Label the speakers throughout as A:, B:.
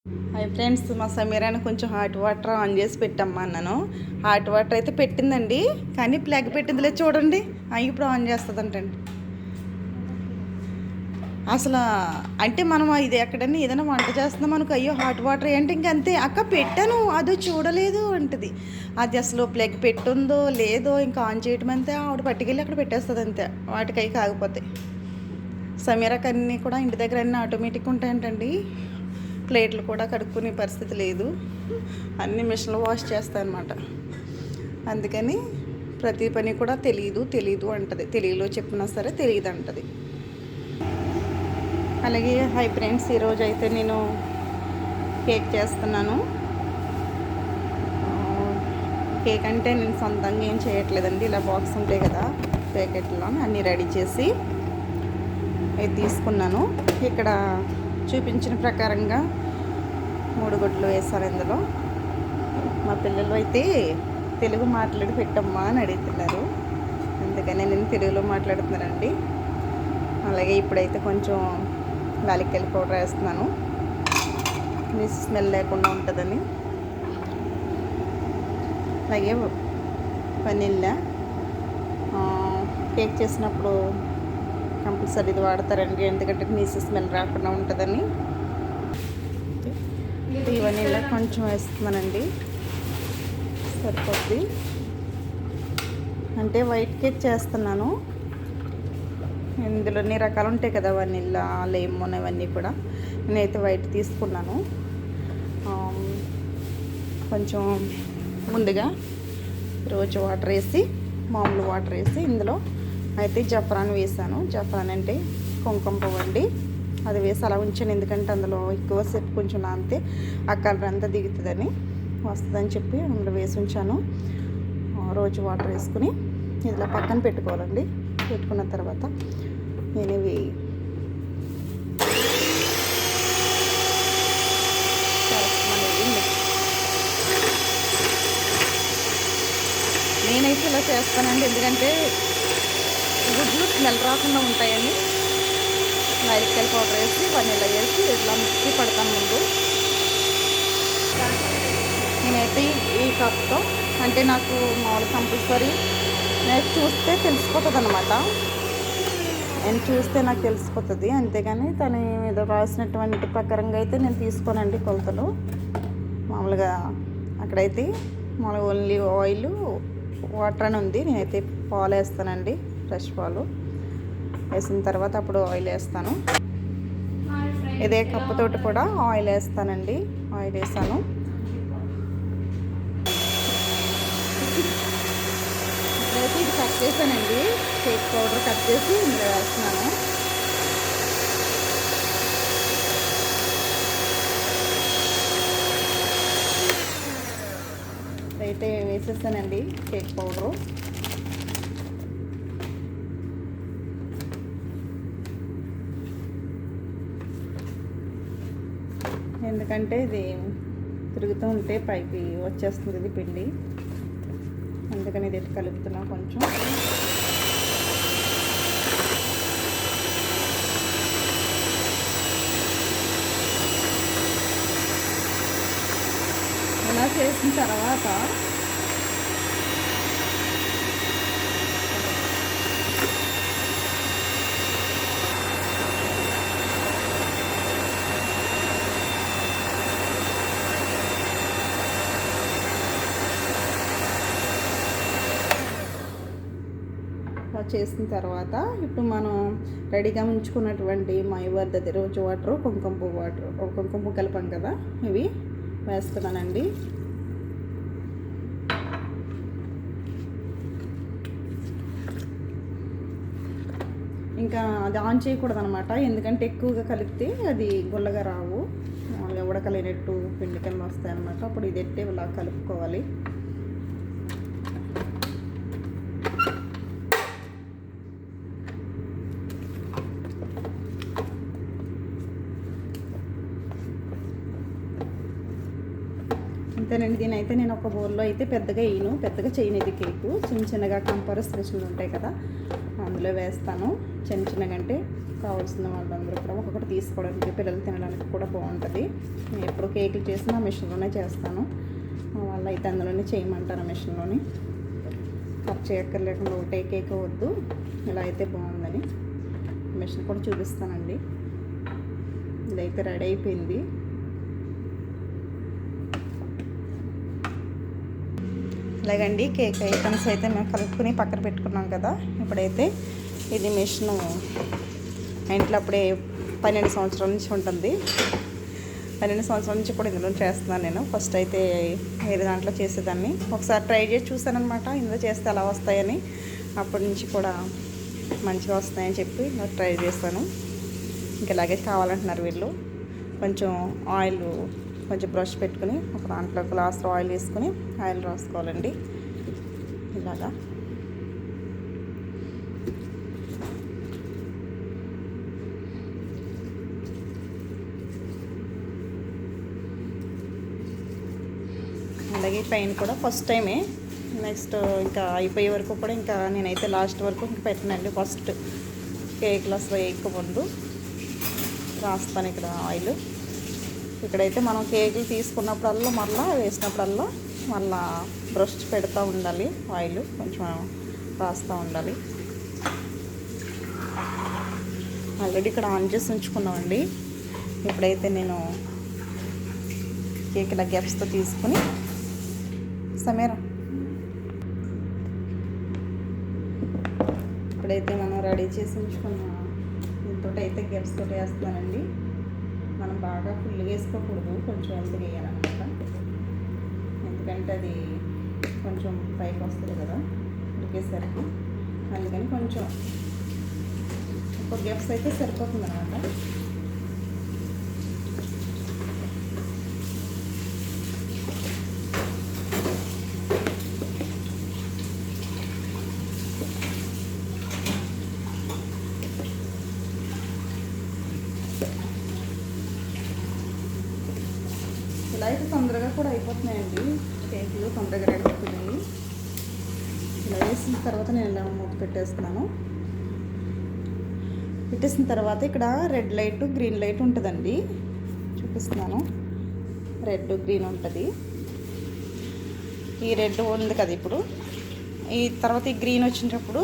A: Hi friends, మా సమీరాని కొంచెం hot water on చేసి పెట్టమ్మా అన్నాను. హాట్ వాటర్ అయితే పెట్టిందండి, కానీ ప్లగ్ పెట్టిందిలే చూడండి. ఇప్పుడు ఆన్ చేస్తుందంటండి. అసలు అంటే మనం ఇది ఎక్కడన్నా ఏదైనా వంట చేస్తున్నాం మనకు, అయ్యో హాట్ వాటర్ ఏంటి ఇంకంతే అక్క పెట్టాను అదో చూడలేదు అంటది. అది అసలు ప్లగ్ పెట్టుందో లేదో ఇంకా ఆన్ చేయటం అంతే, ఆవిడ పట్టుకెళ్ళి అక్కడ పెట్టేస్తుంది అంతే, వాటికై కాకపోతాయి. సమీరాకి అన్నీ కూడా ఇంటి దగ్గర అన్నీ ఆటోమేటిక్ ఉంటాయంటండి. ప్లేట్లు కూడా కడుక్కునే పరిస్థితి లేదు, అన్ని మిషన్లో వాష్ చేస్తాయి అన్నమాట. అందుకని ప్రతి పని కూడా తెలీదు అంటది. తెలుగులో చెప్పినా సరే తెలియదు అంటది. అలాగే హై ఫ్రెండ్స్, ఈరోజు అయితే నేను కేక్ చేస్తున్నాను. కేక్ అంటే నేను సొంతంగా ఏం చేయట్లేదండి, ఇలా బాక్స్ ఉంటాయి కదా ప్యాకెట్లో అన్నీ రెడీ చేసి అయితే తీసుకున్నాను. ఇక్కడ చూపించిన ప్రకారంగా 3 గుడ్లు వేసాను ఇందులో. మా పిల్లలు అయితే తెలుగు మాట్లాడి పెట్టమ్మా అని అడుగుతున్నారు, అందుకని నేను తెలుగులో మాట్లాడుతున్నానండి. అలాగే ఇప్పుడైతే కొంచెం యాలక్కాయల పౌడర్ వేస్తున్నాను, స్మెల్ లేకుండా ఉంటుందని. అలాగే వనిల్లా కేక్ చేసినప్పుడు కంపల్సరీ ఇది వాడతారండి, ఎందుకంటే నీసు స్మెల్ రాకుండా ఉంటుందని. ఇవన్నీ ఇలా కొంచెం వేస్తున్నానండి, సరిపోద్ది. అంటే వైట్ కేక్ చేస్తున్నాను, ఇందులో అన్ని రకాలు ఉంటాయి కదా, వనిల్లా లెమన్ ఇవన్నీ కూడా. నేనైతే వైట్ తీసుకున్నాను. కొంచెం ముందుగా రోజు వాటర్ వేసి, మామూలు వాటర్ వేసి ఇందులో అయితే జఫ్రాన్ వేసాను. జఫ్రాన్ అంటే కుంకుమ పువ్వు అండి, అది వేసి అలా ఉంచాను. ఎందుకంటే అందులో ఎక్కువసేపు కొంచెం నానితే ఆ కలర్ అంతా దిగుతుందని, వస్తుందని చెప్పి అందులో వేసి ఉంచాను. రోజు వాటర్ వేసుకుని ఇలా పక్కన పెట్టుకోవాలండి. పెట్టుకున్న తర్వాత నేను ఇవి నేనైతే ఇలా చేస్తానండి, ఎందుకంటే గుడ్లు స్మెల్ రాకుండా ఉంటాయని. యాలక్కాయల పౌడర్ వేసి వనిల్లా వేసి ఇట్లా మిక్సీ పడతాను ముందు. నేనైతే ఈ కప్తో, అంటే నాకు మామూలు కంపల్సరీ నేను చూస్తే తెలిసిపోతుంది అనమాట. నేను చూస్తే నాకు తెలిసిపోతుంది, అంతేగాని తను మీద రాసినటువంటి ప్రకారంగా అయితే నేను తీసుకోనండి కొలతలు. మామూలుగా అక్కడైతే మామూలుగా ఓన్లీ ఆయిల్ వాటర్ అని ఉంది, నేనైతే పాలు వేస్తానండి, ఫ్రెష్ పాలు వేసిన తర్వాత అప్పుడు ఆయిల్ వేస్తాను. ఇదే కప్పుతోటి కూడా ఆయిల్ వేస్తానండి, ఆయిల్ వేసాను. ఇప్పుడైతే ఇది కట్ చేశానండి, కేక్ పౌడర్ కట్ చేసి ఇందులో వేస్తున్నాను. అయితే వేసేస్తానండి కేక్ పౌడరు. ఎందుకంటే ఇది తిరుగుతూ ఉంటే పైకి వచ్చేస్తుంది ఇది పిండి, అందుకని ఇది కలుపుతున్నా కొంచెం. ఇలా చేసిన తర్వాత చేసిన తర్వాత ఇప్పుడు మనం రెడీగా ఉంచుకున్నటువంటి మైవర్ధది రోజు వాటర్, కుంకుమ పువ్వు వాటర్, కుంకుమ పువ్వు కలిపాం కదా, ఇవి వేస్తున్నానండి. ఇంకా అది ఆన్ చేయకూడదు అనమాట, ఎందుకంటే ఎక్కువగా కలిపితే అది గుల్లగా రావు, మామూలుగా ఉడకలేనట్టు పిండి కింద వస్తాయి అన్నమాట. అప్పుడు ఇది ఎట్టే ఇలా కలుపుకోవాలి. అంతేనండి. దీని అయితే నేను ఒక బౌల్లో అయితే పెద్దగా చేయను ఇది కేకు, చిన్న చిన్నగా కంపరస్ మిషన్లు ఉంటాయి కదా, అందులో వేస్తాను. చిన్న చిన్నగా అంటే కావాల్సిన వాళ్ళందరూ కూడా ఒక్కొక్కటి తీసుకోవడానికి, పిల్లలు తినడానికి కూడా బాగుంటుంది. నేను ఎప్పుడు కేకులు చేసినా మిషన్లోనే చేస్తాను. మా వాళ్ళు అయితే అందులోనే చేయమంటారు, మిషన్లోని కట్ చేయక్కర్లేకుండా ఒకటే కేక్ వద్దు, ఇలా అయితే బాగుందని మిషన్ కూడా చూపిస్తానండి. ఇదైతే రెడీ అయిపోయింది. ఇలాగండి కేక్ ఐటమ్స్ అయితే మేము కలుపుకుని పక్కన పెట్టుకున్నాం కదా. ఇప్పుడైతే ఇది మిషను ఇంట్లో అప్పుడే 12 సంవత్సరాల నుంచి ఉంటుంది. 12 సంవత్సరాల నుంచి కూడా ఇందులో చేస్తున్నాను నేను. ఫస్ట్ అయితే వేరే దాంట్లో చేసేదాన్ని, ఒకసారి ట్రై చేసి చూసానమాట ఇందులో చేస్తే ఎలా వస్తాయని. అప్పటి నుంచి కూడా మంచిగా వస్తాయని చెప్పి ట్రై చేస్తాను. ఇంకా ఇలాగే కావాలంటున్నారు వీళ్ళు. కొంచెం ఆయిల్, కొంచెం బ్రష్ పెట్టుకుని ఒక దాంట్లో గ్లాస్లో ఆయిల్ వేసుకుని ఆయిల్ రాసుకోవాలండి ఇలాగా. అలాగే పైన కూడా ఫస్ట్ టైమే, నెక్స్ట్ ఇంకా అయిపోయే వరకు కూడా ఇంకా నేనైతే లాస్ట్ వరకు ఇంకా పెట్టనండి. ఫస్ట్ కేక్లు అసలు వేయక ముందు రాస్తాను ఇక్కడ ఆయిల్. ఇక్కడైతే మనం కేకులు తీసుకున్నప్పుడల్లా మళ్ళీ వేసినప్పుడల్లా మళ్ళీ బ్రష్ పెడతా ఉండాలి, ఆయిల్ కొంచెం రాస్తూ ఉండాలి. ఆల్రెడీ ఇక్కడ ఆన్ చేసి ఉంచుకున్నామండి. ఇప్పుడైతే నేను కేక్ ఇలా గ్యాప్స్తో తీసుకుని సమీరా ఇప్పుడైతే మనం రెడీ చేసి ఉంచుకున్న దీంతో అయితే గ్యాప్స్ తోటి వేస్తున్నానండి. మనం బాగా ఫుల్గా వేసుకోకూడదు, కొంచెం ఎంత వేయాలన్నమాట. ఎందుకంటే అది కొంచెం పైకి వస్తుంది కదా ఉడికేసరికి, అందుకని కొంచెం ఒక గ్యాప్స్ అయితే సరిపోతుంది అన్నమాట. ఇలా అయితే తొందరగా కూడా అయిపోతున్నాయండి కేకులు, తొందరగా రెడీ అవుతున్నాయి. ఇలా వేసిన తర్వాత నేను ఇలా మూత పెట్టేస్తున్నాను. పెట్టేసిన తర్వాత ఇక్కడ రెడ్ లైట్, గ్రీన్ లైట్ ఉంటుందండి, చూపిస్తున్నాను. రెడ్ గ్రీన్ ఉంటుంది. ఈ రెడ్ ఉంది కదా ఇప్పుడు, ఈ తర్వాత ఈ గ్రీన్ వచ్చినప్పుడు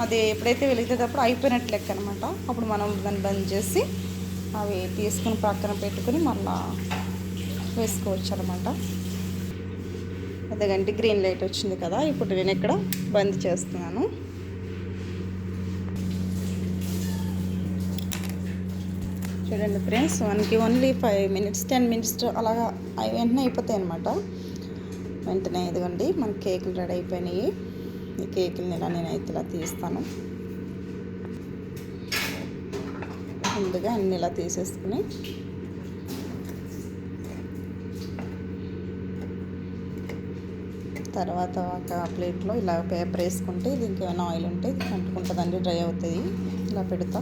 A: అది ఎప్పుడైతే వెలిగేటప్పుడు అయిపోయినట్లు లెక్క అనమాట. అప్పుడు మనం దాన్ని బంద్ చేసి అవి తీసుకుని పక్కన పెట్టుకుని మళ్ళీ వేసుకోవచ్చు అనమాట. అదేగంటే గ్రీన్ లైట్ వచ్చింది కదా, ఇప్పుడు నేను ఇక్కడ బంద్ చేస్తున్నాను. చూడండి ఫ్రెండ్స్, మనకి ఓన్లీ 5 minutes 10 minutes అలాగా వెంటనే అయిపోతాయి అనమాట. వెంటనే ఇదిగోండి మన కేకులు రెడీ అయిపోయినాయి. ఈ కేకులని ఇలా నేనైతే ఇలా తీస్తాను. ముందుగా అన్నీ ఇలా తీసేసుకుని తర్వాత ఒక ప్లేట్లో ఇలా పేపర్ వేసుకుంటే దీనికి ఏమైనా ఆయిల్ ఉంటే అంటుకుంటుందండి, డ్రై అవుతుంది. ఇలా పెడతా.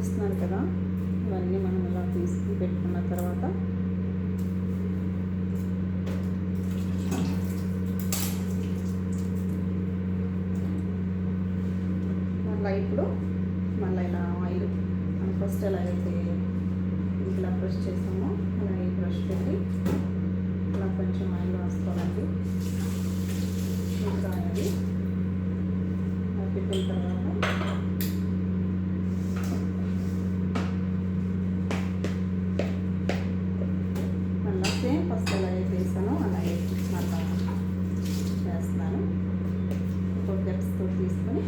A: వస్తున్నాను కదా, ఇవన్నీ మనం ఇలా తీసుకుని పెట్టుకున్న తర్వాత ఇప్పుడు మళ్ళీ ఇలా ఆయిల్ మనం ఫస్ట్ ఎలాగైతే ఇలా బ్రష్ చేస్తామో అలాగే బ్రష్ పెట్టి ఇలా కొంచెం ఆయిల్ రాసుకోవాలండి. ఇంకా అది పెట్టిన తర్వాత మళ్ళీ సేమ్ ఫస్ట్ ఎలాగైతే వేసానో అలాగే మళ్ళీ వేస్తున్నాను. ఒక గట్స్తో తీసుకొని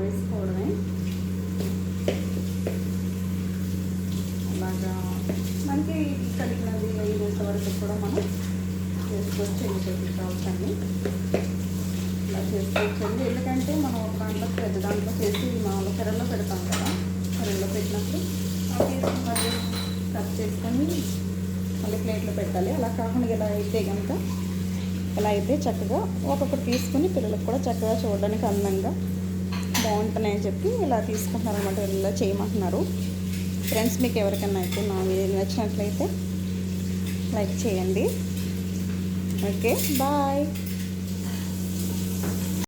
A: వేసుకోవడమే. అలాగా మనకి కలిగినది అయినంత వరకు కూడా మనం చేసుకోవచ్చు. ఎన్ని కావచ్చండి ఇలా చేసుకోవచ్చండి. ఎందుకంటే మనం ఒక దాంట్లో పెద్ద దాంట్లో చేసి మామూలు కర్రలో పెడతాం కదా, కర్రలో పెట్టినప్పుడు మళ్ళీ కట్ చేసుకొని మళ్ళీ ప్లేట్లో పెట్టాలి. అలా కాకుండా ఇలా అయితే కనుక ఇలా అయితే చక్కగా ఒక్కొక్కటి తీసుకుని పిల్లలకు కూడా చక్కగా చూడడానికి అందంగా బాగుంటున్నాయని చెప్పి ఇలా తీసుకుంటున్నారు అనమాట. ఇలా చేయమంటున్నారు. ఫ్రెండ్స్, మీకు ఎవరికైనా అయితే నా వీడియో నచ్చినట్లయితే లైక్ చేయండి. Okay, bye.